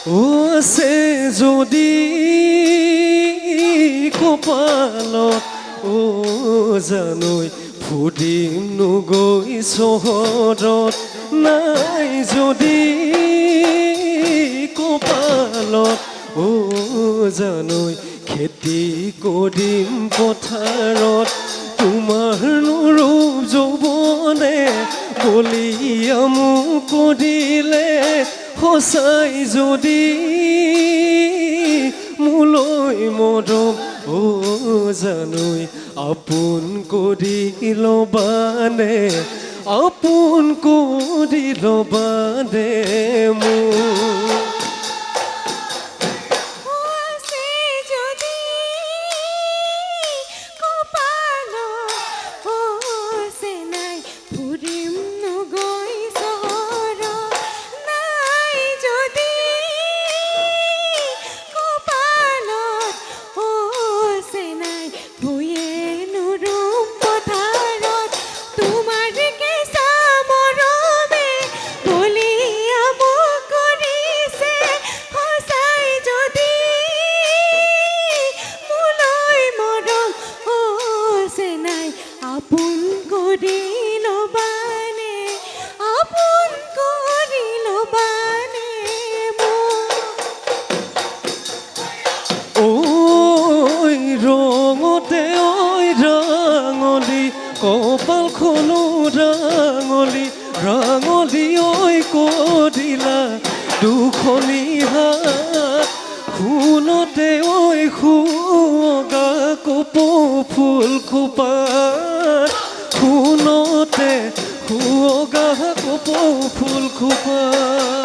আছে যদি কপালত জানৈ ফুৰিম নগৈ চহৰত নাই যদি কপালত জানৈ খেতি কৰিম পথাৰত তোমাৰ ৰূপ যৌৱনে বলিয়া মোক কৰিলে সঁচাই যদি মোলৈ মৰম জানৈ আপোন কৰি ল'বানে আপোন কৰি ল'বানে মোক কপালখনো ৰাঙলী ৰাঙলী ঐ কৰিলা দুখনি হাত সোণতে ঐ সুগা কপৌ ফুল খোপাত সোণতে সুগা কপৌ ফুল খোপাত